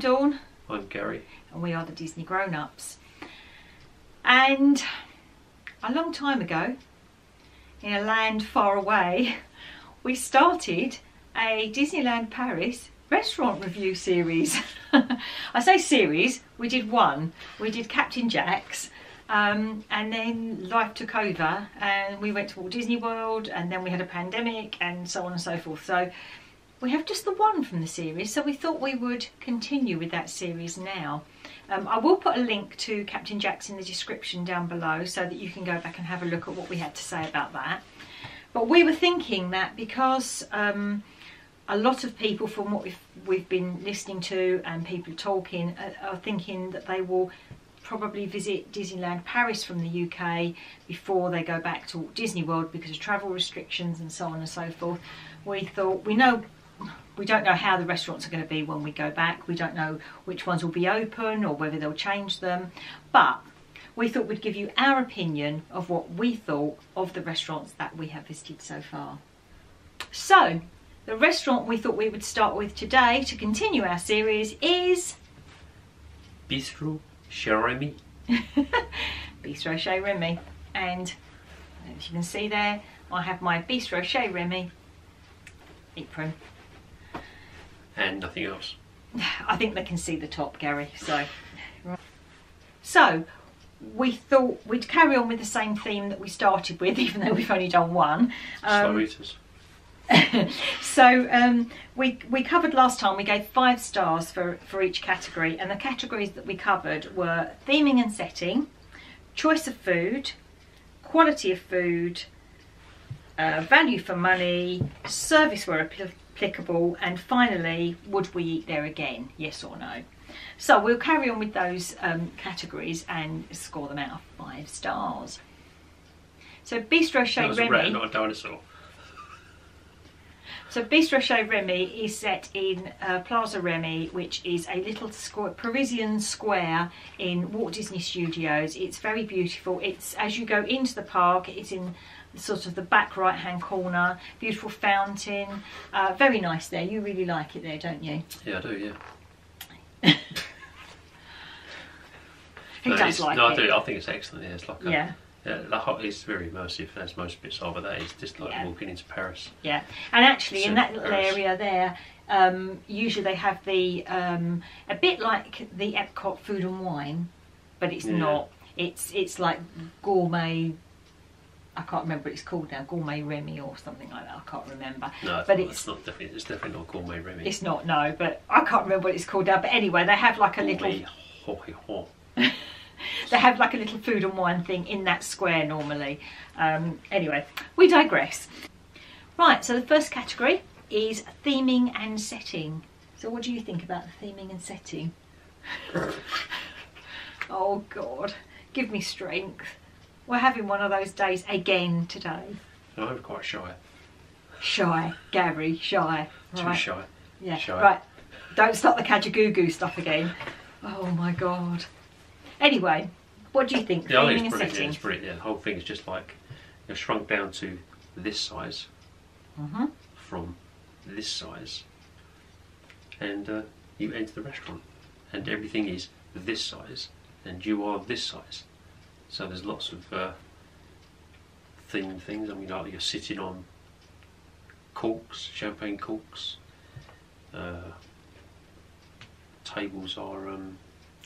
Dawn. I'm Gary. And we are the Disney Grown-Ups. And a long time ago, in a land far away, we started a Disneyland Paris restaurant review series. I say series, we did one. We did Captain Jack's, and then life took over and we went to Walt Disney World, and then we had a pandemic and so on and so forth. So we have just the one from the series, so we thought we would continue with that series now. I will put a link to Captain Jack's in the description down below so that you can go back and have a look at what we had to say about that. But we were thinking that because a lot of people, from what we've been listening to and people talking, are thinking that they will probably visit Disneyland Paris from the UK before they go back to Walt Disney World because of travel restrictions and so on and so forth. We thought, we don't know how the restaurants are going to be when we go back. We don't know which ones will be open or whether they'll change them. But we thought we'd give you our opinion of what we thought of the restaurants that we have visited so far. So, the restaurant we thought we would start with today to continue our series is Bistrot Chez Remy. Bistrot Chez Remy. And as you can see there, I have my Bistrot Chez Remy apron. And nothing else. I think they can see the top, Gary. So we thought we'd carry on with the same theme that we started with, even though we've only done one. Slow eaters. So we covered last time, we gave 5 stars for each category, and the categories that we covered were theming and setting, choice of food, quality of food, value for money, service where applicable, and finally, would we eat there again, yes or no. So we'll carry on with those categories and score them out of 5 stars. So Bistrot Chez Remy. That was a rat, not a dinosaur. So Bistrot Chez Remy is set in Plaza Remy, which is a little Parisian square in Walt Disney Studios. It's very beautiful. It's, as you go into the park, it's in sort of the back right hand corner. Beautiful fountain. Very nice there. You really like it there, don't you? Yeah, I do, yeah. He does like it. No, I do. I think it's excellent. Yeah, it's like a, yeah. It's very immersive, as most bits are, but that is just like walking into Paris. Yeah, and actually in that little Paris. area there, usually they have the a bit like the Epcot Food and Wine, but it's not. It's like gourmet. I can't remember what it's called now. Gourmet Remy or something like that. I can't remember. No, but it's definitely not Gourmet Remy. It's not, no. But I can't remember what it's called now. But anyway, they have like a Gourmet little. They have like a little food and wine thing in that square normally. Anyway, we digress. Right, so the first category is theming and setting. So what do you think about the theming and setting? Oh God, give me strength. We're having one of those days again today. No, I'm quite shy. Shy, Gary, shy. Too right. shy. Yeah, shy. right. Don't start the Kajagoogoo stuff again. Oh my God. Anyway, what do you think? Yeah, I think Theming it's and brilliant. setting? Yeah, it's brilliant. Yeah, the whole thing is just like you're shrunk down to this size from this size, and you enter the restaurant, and everything is this size, and you are this size. So there's lots of themed things. I mean, like you're sitting on corks, champagne corks. Tables are.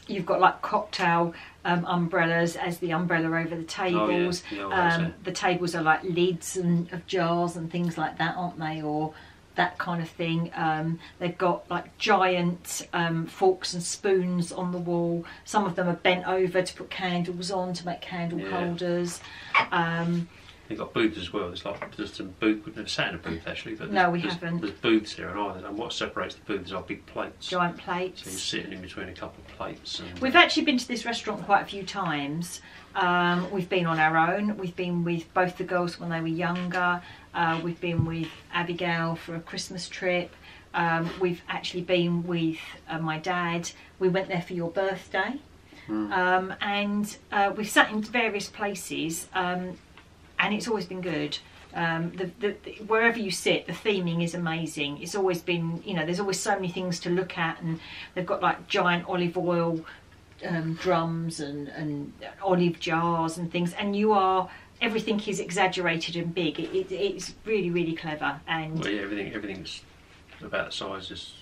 You've got like cocktail umbrellas as the umbrella over the tables. Oh, yeah. The tables are like lids of jars and things like that, aren't they? Or that kind of thing. They've got like giant forks and spoons on the wall. Some of them are bent over to put candles on to make candle holders. They've got booths as well. It's like there's some booth. We've never sat in a booth actually, but no, we haven't. There's booths here, and what separates the booths are big plates. Giant plates. So you're sitting in between a couple of plates. And, we've actually been to this restaurant quite a few times. We've been on our own. We've been with both the girls when they were younger. We've been with Abigail for a Christmas trip. We've actually been with my dad. We went there for your birthday. And we've sat in various places. And it's always been good. Wherever you sit, the theming is amazing. It's always been, you know, there's always so many things to look at, and they've got like giant olive oil drums and olive jars and things, and everything is exaggerated and big. It's really, really clever. And well, yeah, everything's about the size as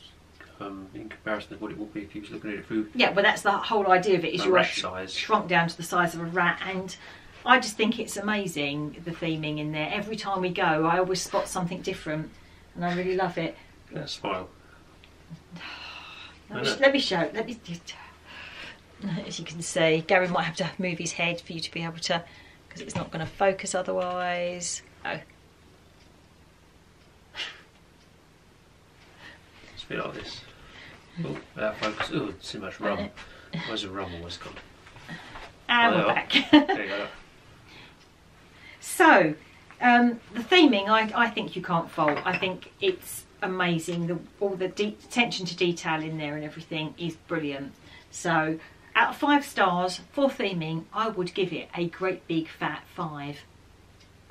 in comparison to what it would be if you was looking at it through. Yeah, well, that's the whole idea of it, is you are size. Shrunk down to the size of a rat. And I just think it's amazing, the theming in there. Every time we go, I always spot something different, and I really love it. That smile. Let me show. As you can see, Gary might have to move his head for you to be able to, because it's not going to focus otherwise. Oh. It's a bit like this. Oh, without focus. Oh, too much rum. Where's the rum always gone? And we're back. There you go. So, the theming, I think you can't fault. I think it's amazing. All the attention to detail in there and everything is brilliant. So, out of 5 stars for theming, I would give it a great big fat 5.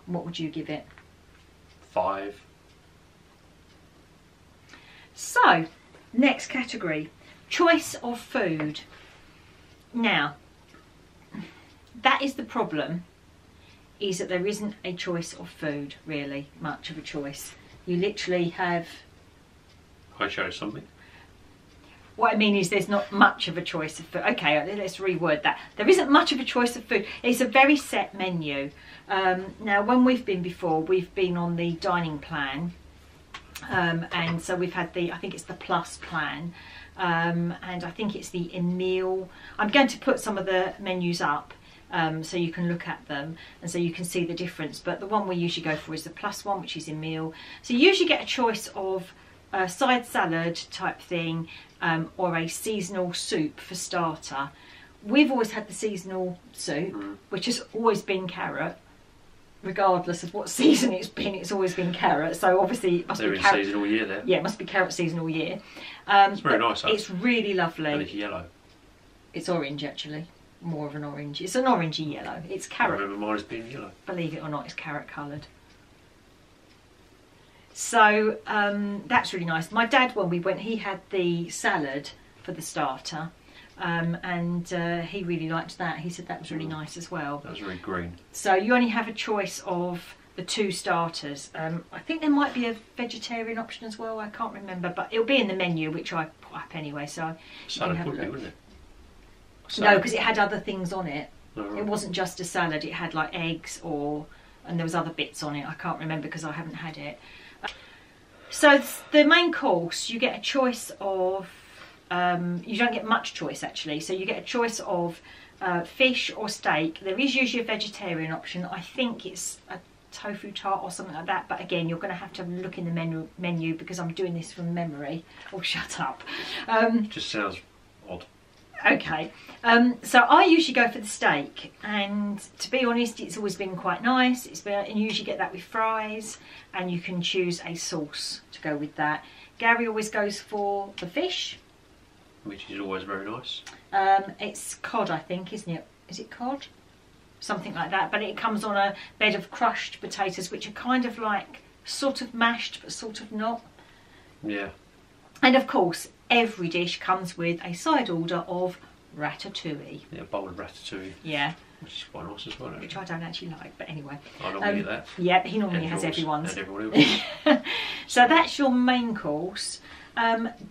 What would you give it? 5. So, next category, choice of food. Now, that is the problem, is that there isn't a choice of food, really, much of a choice. You literally have... I show something. What I mean is there's not much of a choice of food. Okay, let's reword that. There isn't much of a choice of food. It's a very set menu. Now, when we've been before, we've been on the dining plan. And so we've had I think it's the Plus plan. And I think it's the Emile. I'm going to put some of the menus up so you can look at them and so you can see the difference. But the one we usually go for is the Plus one, which is Emile. So you usually get a choice of a side salad type thing, or a seasonal soup for starter. We've always had the seasonal soup, which has always been carrot. Regardless of what season it's always been carrot. So obviously it must be carrot season all year there. Yeah, it must be carrot season all year. It's very nice. It's really lovely. And it's yellow. It's orange actually, more of an orange. It's an orangey yellow. It's carrot. I remember mine as being yellow. Believe it or not, it's carrot coloured. So that's really nice. My dad, when we went, he had the salad for the starter. And he really liked that. He said that was really nice as well. That was very green. So you only have a choice of the 2 starters. I think there might be a vegetarian option as well. I can't remember, but it'll be in the menu, which I put up anyway. So salad would be, wouldn't it? No, because it had other things on it. Oh, right. It wasn't just a salad. It had like eggs and there was other bits on it. I can't remember because I haven't had it. So the main course, you get a choice of. You don't get much choice actually, so you get a choice of fish or steak. There is usually a vegetarian option. I think it's a tofu tart or something like that, but again you're going to have to look in the menu because I'm doing this from memory. Oh, shut up. It just sounds odd. Okay, so I usually go for the steak, and to be honest it's always been quite nice. And you usually get that with fries, and you can choose a sauce to go with that. Gary always goes for the fish, which is always very nice. It's cod, I think, isn't it? Is it cod? Something like that. But it comes on a bed of crushed potatoes, which are kind of like sort of mashed, but sort of not. Yeah. And of course, every dish comes with a side order of ratatouille. Yeah, a bowl of ratatouille. Yeah. Which is quite nice as well, actually. Which I don't actually like, but anyway. I normally eat that. Yeah, he normally has everyone's. And everyone else. So that's your main course.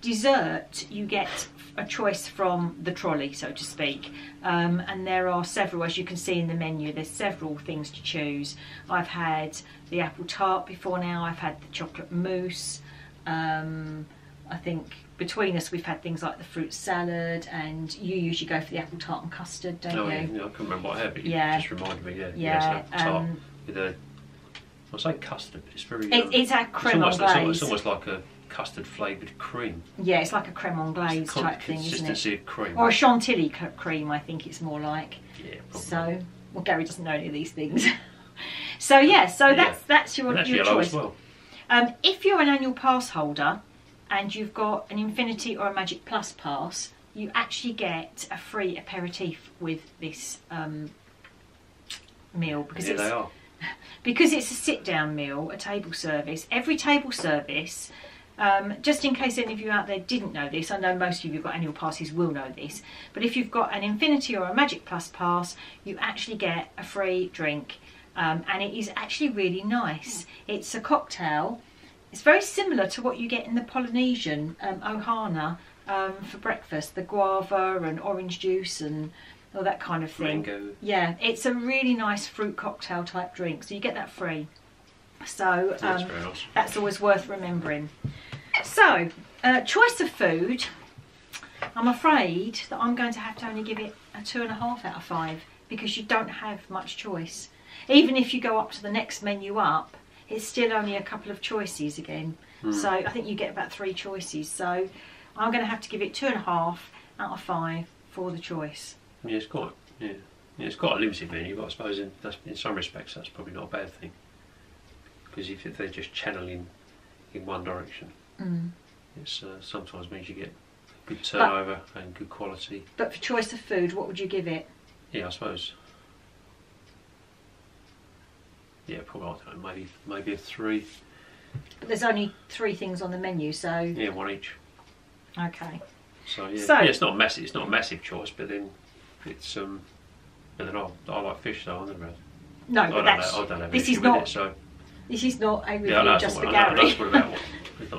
Dessert, you get a choice from the trolley, so to speak, and there are several, as you can see in the menu, there's several things to choose. I've had the apple tart before now, I've had the chocolate mousse, I think between us we've had things like the fruit salad, and you usually go for the apple tart and custard, don't you? Yeah, I can't remember what I had, but yeah. You just reminded me, yeah. Yeah, it's tart with a, I say custard, but it's very... it's a creme anglaise. It's almost like a custard flavoured cream. Yeah, it's like a creme anglaise type thing, isn't it? Consistency of cream. Or a chantilly cream, I think it's more like. Yeah, probably. So, well, Gary doesn't know any of these things. So yeah, that's your choice. As well. If you're an annual pass holder and you've got an Infinity or a Magic Plus pass, you actually get a free aperitif with this meal, because they are. because it's a sit-down meal, a table service. Every table service, just in case any of you out there didn't know this, I know most of you who've got annual passes will know this, but if you've got an Infinity or a Magic Plus pass, you actually get a free drink, and it is actually really nice. It's a cocktail. It's very similar to what you get in the Polynesian ohana for breakfast, the guava and orange juice and all that kind of thing. Mango. Yeah, it's a really nice fruit cocktail type drink, so you get that free. So That's very nice. that's always worth remembering. So, choice of food, I'm afraid that I'm going to have to only give it a 2.5 out of 5 because you don't have much choice. Even if you go up to the next menu up, it's still only a couple of choices again. So I think you get about 3 choices. So I'm going to have to give it 2.5 out of 5 for the choice. Yeah, it's quite it's quite a limited menu, but I suppose in some respects that's probably not a bad thing, because if they're just channeling in one direction, it's sometimes means you get good turnover and good quality. But for choice of food, what would you give it? Yeah, I suppose. Yeah, probably, I don't know, maybe a 3. But there's only 3 things on the menu, so Yeah, 1 each. okay. So yeah, So- yeah, it's not a massive. It's not a massive choice, but then it's and then I like fish, so I don't know. No, I but don't that's have an this issue is with not it, so this is not a review yeah, I know, just for I know, Gary. that's what about what.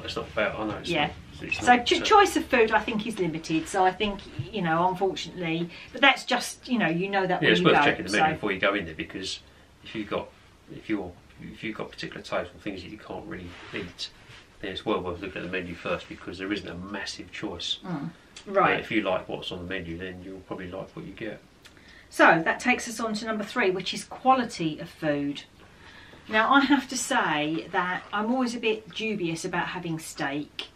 It's not about. I know. It's Yeah. Not, it's So not, choice of food, I think, is limited. So I think, you know, unfortunately, but that's just, you know that yeah, when it's you worth go. checking the So menu before you go in there, because if you've got particular tastes or things that you can't really eat, then it's well worth looking at the menu first, because there isn't a massive choice. But right. if you like what's on the menu, then you'll probably like what you get. So that takes us on to number 3, which is quality of food. Now I have to say that I'm always a bit dubious about having steak,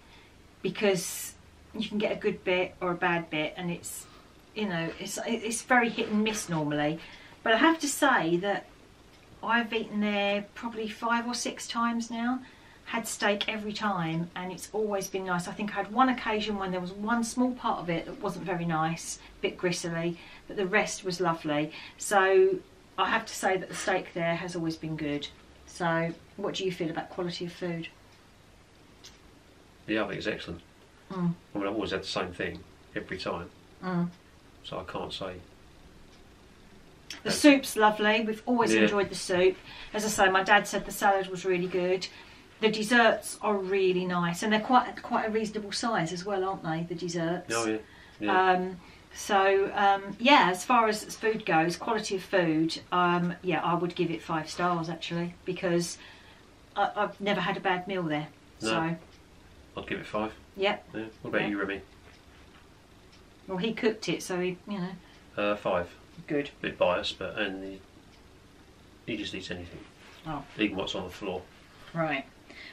because you can get a good bit or a bad bit, and it's, you know, it's very hit and miss normally. But I have to say that I've eaten there probably 5 or 6 times now, had steak every time, and it's always been nice. I think I had one occasion when there was one small part of it that wasn't very nice, a bit gristly, but the rest was lovely. So I have to say that the steak there has always been good. So what do you feel about quality of food? Yeah, I think it's excellent. I mean, I've always had the same thing every time, so I can't say. The soup's lovely. We've always Yeah. enjoyed the soup. As I say, my dad said the salad was really good. The desserts are really nice, and they're quite a reasonable size as well, aren't they? The desserts. Oh yeah. Yeah. Yeah, as far as food goes, quality of food, yeah, I would give it 5 stars actually, because I've never had a bad meal there. No. So, I'd give it 5. yep. Yeah. What about Yeah. you, Remy? Well, he cooked it, so he, 5. good. Bit biased, but he just eats anything, Oh, even what's on the floor. right.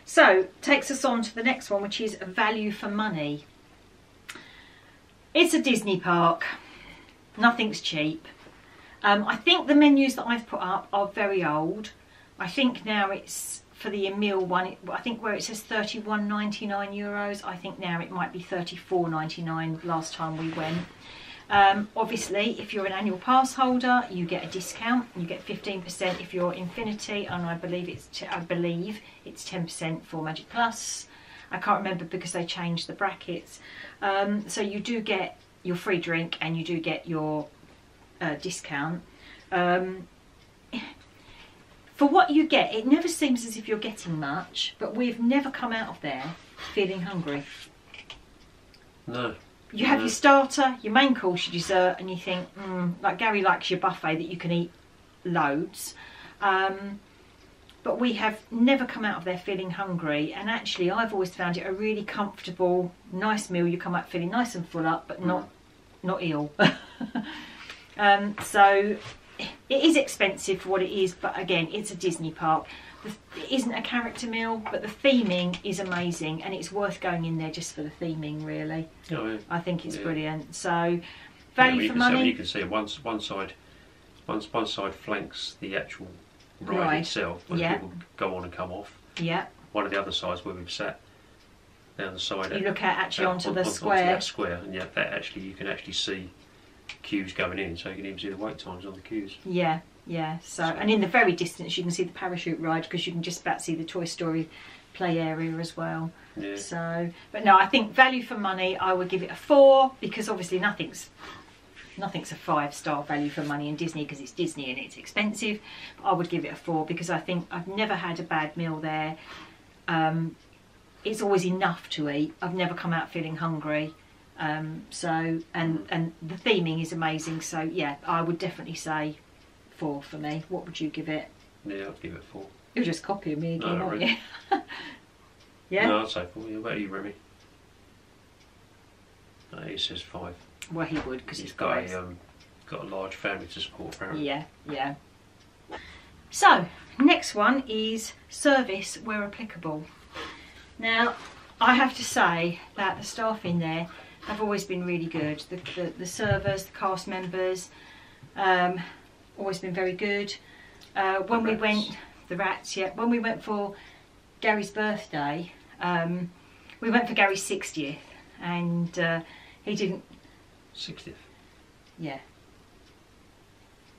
So, takes us on to the next one, which is value for money. It's a Disney park. Nothing's cheap. I think the menus that I've put up are very old. I think now it's, for the meal one, I think where it says €31.99 euros, I think now it might be €34.99 last time we went. Obviously, if you're an annual pass holder, you get a discount. You get 15% if you're Infinity, and I believe it's 10% for Magic Plus. I can't remember because they changed the brackets. So you do get your free drink and you do get your discount. For what you get, it never seems as if you're getting much, but we've never come out of there feeling hungry. No. You have your starter, your main course, your dessert, and you think, like Gary likes your buffet that you can eat loads. But we have never come out of there feeling hungry, and actually I've always found it a really comfortable, nice meal. You come out feeling nice and full up, but not ill. So it is expensive for what it is, but again, it's a Disney park. It isn't a character meal, but the theming is amazing, and it's worth going in there just for the theming, really. Oh, yeah. I think it's Yeah. brilliant. So value for You money. can see one side flanks the actual ride Right. itself, where Yeah. people go on and come off. Yeah, One of the other sides where we've sat down the side. you look at actually onto the onto square. that square, and you can actually see queues going in, so you can even see the wait times on the queues. Yeah, Yeah, so, and in the very distance you can see the parachute ride, because you can just about see the Toy Story play area as well. Yeah. So, but no, I think value for money, I would give it a 4, because obviously nothing's a 5-star value for money in Disney, because it's Disney and it's expensive. But I would give it a 4, because I think I've never had a bad meal there. It's always enough to eat. I've never come out feeling hungry. So, and the theming is amazing. So yeah, I would definitely say 4 for me. What would you give it? Yeah, I'd give it 4. You're just copying me again, No, aren't really. you? Yeah? No, I'd say 4. What about you, Remy? No, he says 5. Well, he would, because He's got a large family to support, apparently. Yeah, yeah. So, next one is service where applicable. Now, I have to say that the staff in there have always been really good. The servers, the cast members, always been very good. When we went, the rats, yeah. When we went for Gary's birthday, we went for Gary's 60th, and he didn't. 60th. Yeah.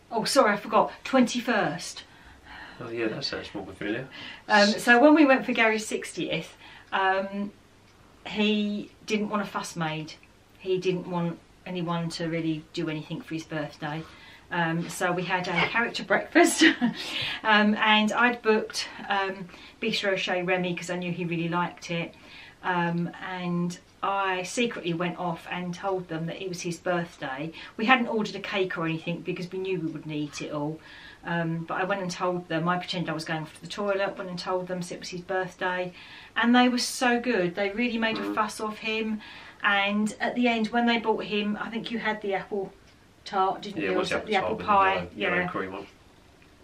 Oh, sorry, I forgot. 21st. Oh yeah, that sounds more familiar. So when we went for Gary's 60th, he didn't want a fuss made. He didn't want anyone to really do anything for his birthday. So we had a character breakfast, and I'd booked Bistrot Chez Remy because I knew he really liked it, and I secretly went off and told them that it was his birthday. We hadn't ordered a cake or anything because we knew we wouldn't eat it all, but I went and told them. I pretended I was going to the toilet, went and told them so it was his birthday, and they were so good. They really made a fuss of him, and at the end when they brought him, I think you had the apple tart, didn't you? Yeah, it was the apple pie, yellow cream one.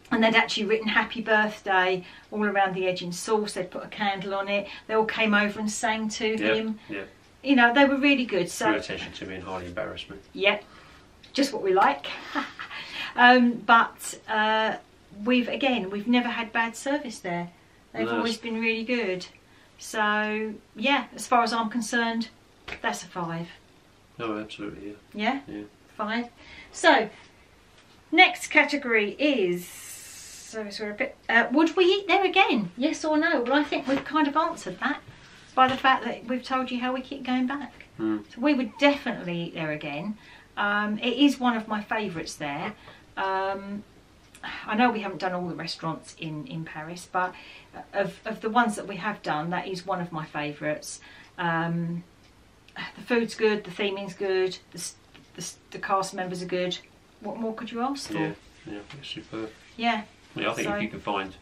And they'd actually written happy birthday all around the edge in sauce. They'd put a candle on it. They all came over and sang to him. Yeah. You know, they were really good. So Drew attention to me and hardly embarrassed me. yeah, just what we like. But we've never had bad service there. They've always been really good. So yeah, as far as I'm concerned, that's a 5. No, absolutely, yeah. Yeah? Yeah. 5. So next category is would we eat there again? Yes or no? Well, I think we've kind of answered that by the fact that we've told you how we keep going back. So we would definitely eat there again. It is one of my favourites there. I know we haven't done all the restaurants in Paris, but of the ones that we have done, that is one of my favourites. The food's good, the theming's good, the cast members are good. What more could you ask for? Yeah, it's superb. Yeah. Yeah, I think if you can find,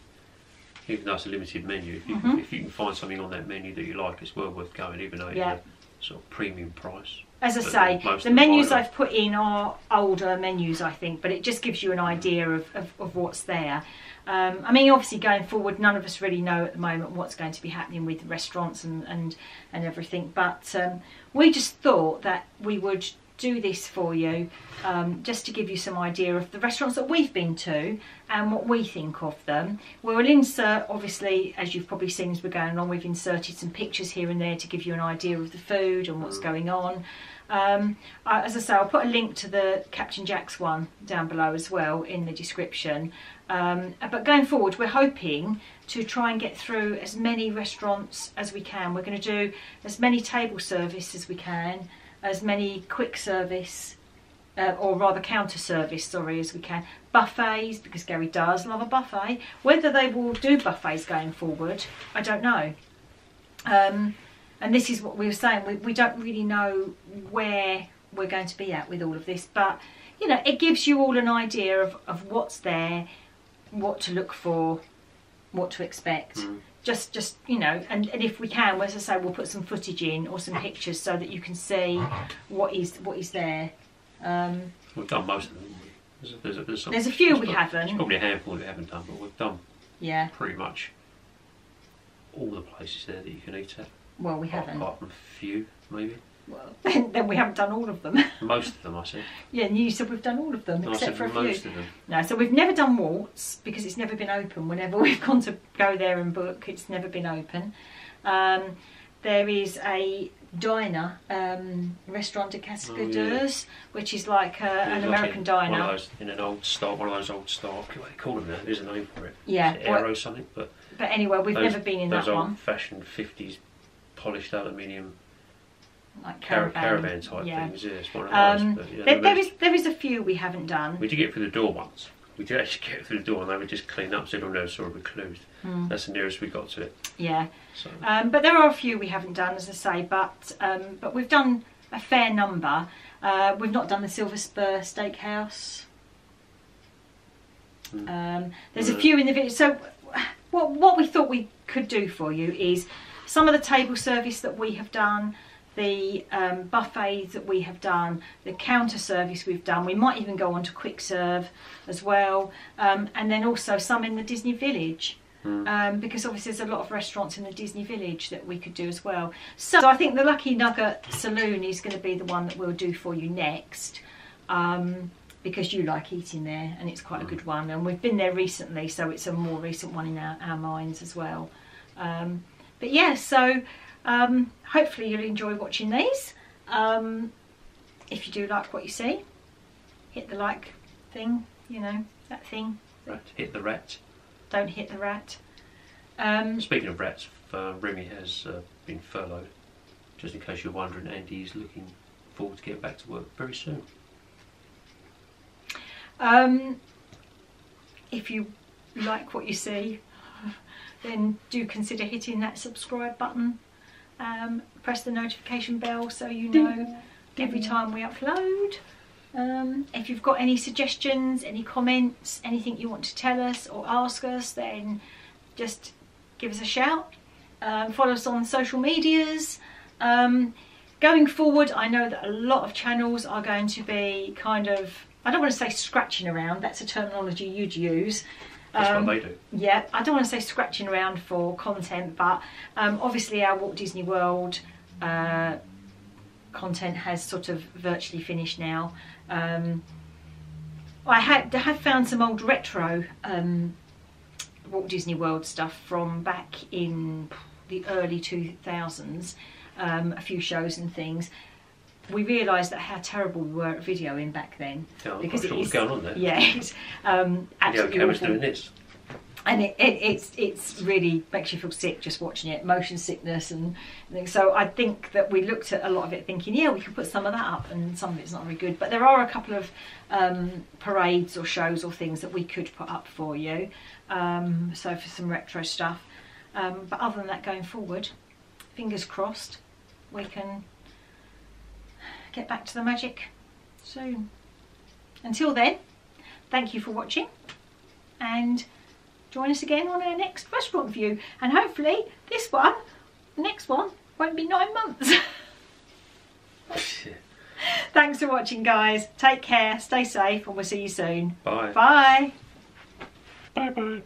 even though it's a limited menu, if you can find something on that menu that you like, it's well worth going, even though it's a sort of premium price. As I say, the menus I've put in are older menus, I think, but it just gives you an idea of what's there. I mean, obviously going forward, none of us really know at the moment what's going to be happening with restaurants and everything, but we just thought that we would do this for you, just to give you some idea of the restaurants that we've been to and what we think of them. We'll insert, obviously, as you've probably seen as we're going along, we've inserted some pictures here and there to give you an idea of the food and what's going on. As I say, I'll put a link to the Captain Jack's one down below as well in the description. But going forward, we're hoping to try and get through as many restaurants as we can. We're going to do as many table service as we can, as many quick service, or rather counter service, sorry, as we can. Buffets, because Gary does love a buffet. Whether they will do buffets going forward, I don't know. And this is what we were saying, we don't really know where we're going to be at with all of this, but you know, it gives you all an idea of what's there, what to look for, what to expect. Just you know, and if we can, as I say, we'll put some footage in or some pictures so that you can see what is there. We've done most of them. There's a few we haven't. There's probably a handful we haven't done, but we've done pretty much all the places there that you can eat at. Well, we haven't. Apart from a few, maybe. Well, then we haven't done all of them. Most of them, I said. Yeah, and you said we've done all of them, except for a few. Most of them. No, so we've never done Waltz because it's never been open. Whenever we've gone to go there and book, it's never been open. There is a diner, Restaurant de Cascadeurs, which is like an American diner. One of those, in an old style, one of those old style, what do they call them now? There's a name for it. Yeah. Aero something, but anyway, we've never been in that one. Those old-fashioned 50s polished aluminium, like caravan type things. Yeah, it's one of those. But, yeah, there is a few we haven't done. We did get through the door once. We did actually get through the door, and they were just cleaned up, so everyone knows sort of we're closed. That's the nearest we got to it. Yeah. So. But there are a few we haven't done, as I say. But we've done a fair number. We've not done the Silver Spur Steakhouse. There's a few in the video. So what we thought we could do for you is some of the table service that we have done, the buffets that we have done, the counter service we've done. We might even go on to quick serve as well, and then also some in the Disney Village, because obviously there's a lot of restaurants in the Disney Village that we could do as well. So I think the Lucky Nugget Saloon is going to be the one that we'll do for you next, because you like eating there and it's quite a good one, and we've been there recently, so it's a more recent one in our minds as well. But yeah, so hopefully you'll enjoy watching these. If you do like what you see, hit the like thing, you know, that thing. Rat. Hit the rat. Don't hit the rat. Speaking of rats, Remy has been furloughed. Just in case you're wondering, Andy is looking forward to getting back to work very soon. If you like what you see, then do consider hitting that subscribe button. Press the notification bell so you know every time we upload. If you've got any suggestions, any comments, anything you want to tell us or ask us, then just give us a shout. Follow us on social medias. Going forward, I know that a lot of channels are going to be kind of, I don't want to say scratching around, that's a terminology you'd use. That's what they do. Yeah, I don't want to say scratching around for content, but obviously our Walt Disney World content has sort of virtually finished now. I have found some old retro Walt Disney World stuff from back in the early 2000s, a few shows and things. We realised that how terrible we were at videoing back then. Yeah, because it was going on there. Yeah, it's absolutely camera's awful. doing this. And it's really makes you feel sick just watching it, motion sickness and things. So I think that we looked at a lot of it thinking, yeah, we could put some of that up, and some of it's not very good. But there are a couple of parades or shows or things that we could put up for you. So for some retro stuff. But other than that, going forward, fingers crossed, we can get back to the magic soon. Until then, thank you for watching, and join us again on our next restaurant view, and hopefully this one, the next one, won't be 9 months. Thanks for watching, guys. Take care, stay safe, and we'll see you soon. Bye. Bye. Bye bye.